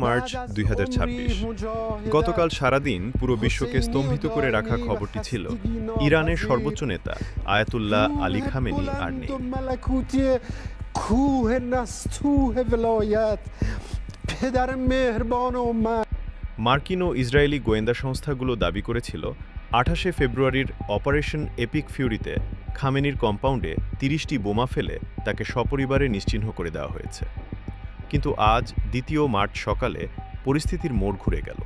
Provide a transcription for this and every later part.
March 2026। গতকাল সারাদিন পুরো বিশ্বকে স্তম্ভিত করে রাখা খবরটি ছিল ইরানের সর্বোচ্চ নেতা আয়াতুল্লাহ আলী খামেনি আর নেই। মার্কিন ও ইসরায়েলি গোয়েন্দা সংস্থাগুলো দাবি করেছিল 28শে ফেব্রুয়ারির অপারেশন এপিক ফিউরিতে খামেনির কম্পাউন্ডে 30টি বোমা ফেলে তাকে সপরিবারে নিশ্চিহ্ন করে দেওয়া হয়েছে। কিন্তু আজ 2 মার্চ সকালে পরিস্থিতির মোড় ঘুরে গেল।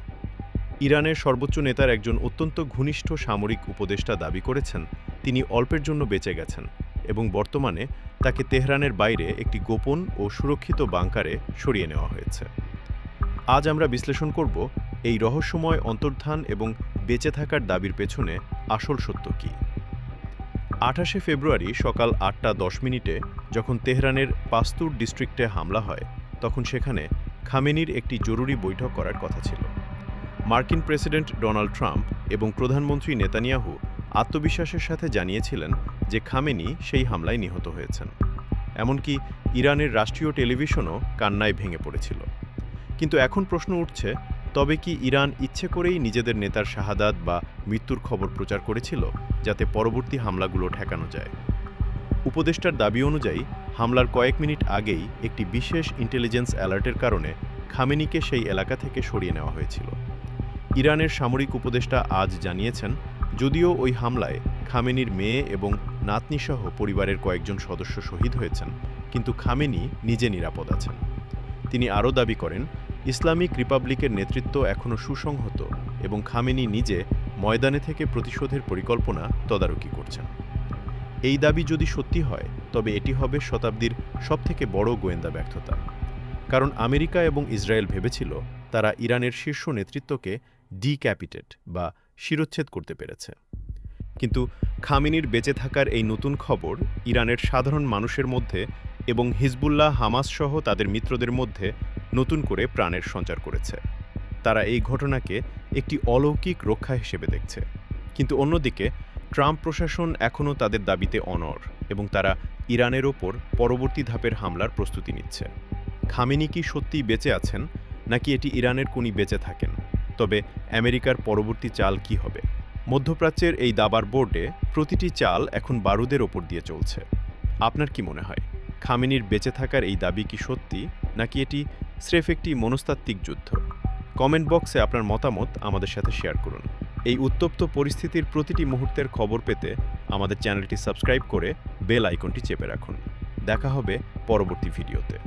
ইরানের সর্বোচ্চ নেতার একজন অত্যন্ত ঘনিষ্ঠ সামরিক উপদেষ্টা দাবি করেছেন তিনি অল্পের জন্য বেঁচে গেছেন এবং বর্তমানে তাকে তেহরানের বাইরে একটি গোপন ও সুরক্ষিত বাংকারে সরিয়ে নেওয়া হয়েছে। আজ আমরা বিশ্লেষণ করব এই রহস্যময় অন্তর্ধান এবং বেঁচে থাকার দাবির পেছনে আসল সত্য কী। 28শে ফেব্রুয়ারি সকাল 8টা 10 যখন তেহরানের পাস্তুর ডিস্ট্রিক্টে হামলা হয় তখন সেখানে খামেনির একটি জরুরি বৈঠক করার কথা ছিল। মার্কিন প্রেসিডেন্ট ডোনাল্ড ট্রাম্প এবং প্রধানমন্ত্রী নেতানিয়াহু আত্মবিশ্বাসের সাথে জানিয়েছিলেন যে খামেনি সেই হামলায় নিহত হয়েছেন। এমনকি ইরানের রাষ্ট্রীয় টেলিভিশনও কান্নায় ভেঙে পড়েছিল। কিন্তু এখন প্রশ্ন উঠছে, তবে কি ইরান ইচ্ছে করেই নিজেদের নেতার শাহাদাত বা মৃত্যুর খবর প্রচার করেছিল যাতে পরবর্তী হামলাগুলো ঠেকানো যায়? উপদেষ্টার দাবি অনুযায়ী হামলার কয়েক মিনিট আগেই একটি বিশেষ ইন্টেলিজেন্স অ্যালার্টের কারণে খামেনিকে সেই এলাকা থেকে সরিয়ে নেওয়া হয়েছিল। ইরানের সামরিক উপদেষ্টা আজ জানিয়েছেন যদিও ওই হামলায় খামেনির মেয়ে এবং নাতনিসহ পরিবারের কয়েকজন সদস্য শহীদ হয়েছেন, কিন্তু খামেনি নিজে নিরাপদ আছেন। তিনি আরও দাবি করেন ইসলামিক রিপাবলিকের নেতৃত্ব এখনও সুসংহত এবং খামেনি নিজে ময়দানে থেকে প্রতিশোধের পরিকল্পনা তদারকি করছেন। এই দাবি যদি সত্যি হয় তবে এটি হবে শতাব্দীর সবথেকে বড় গোয়েন্দা ব্যর্থতা। কারণ আমেরিকা এবং ইসরায়েল ভেবেছিল তারা ইরানের শীর্ষ নেতৃত্বকে ডিক্যাপিটেট বা শিরচ্ছেদ করতে পেরেছে। কিন্তু খামেনির বেঁচে থাকার এই নতুন খবর ইরানের সাধারণ মানুষের মধ্যে এবং হিজবুল্লাহ হামাস সহ তাদের মিত্রদের মধ্যে নতুন করে প্রাণের সঞ্চার করেছে। তারা এই ঘটনাকে একটি অলৌকিক রক্ষা হিসেবে দেখছে। কিন্তু অন্যদিকে ট্রাম্প প্রশাসন এখনও তাদের দাবিতে অনড় এবং তারা ইরানের ওপর পরবর্তী ধাপের হামলার প্রস্তুতি নিচ্ছে। খামেনি কি সত্যিই বেঁচে আছেন নাকি এটি ইরানের কোনি বেঁচে থাকেন? তবে আমেরিকার পরবর্তী চাল কি হবে? মধ্যপ্রাচ্যের এই দাবার বোর্ডে প্রতিটি চাল এখন বারুদের ওপর দিয়ে চলছে। আপনার কি মনে হয় খামেনির বেঁচে থাকার এই দাবি কি সত্যি নাকি এটি স্রেফ একটি মনস্তাত্ত্বিক যুদ্ধ? কমেন্ট বক্সে আপনার মতামত আমাদের সাথে শেয়ার করুন। এই উত্তপ্ত পরিস্থিতির প্রতিটি মুহূর্তের খবর পেতে আমাদের চ্যানেলটি সাবস্ক্রাইব করে বেল আইকনটি চেপে রাখুন। দেখা হবে পরবর্তী ভিডিওতে।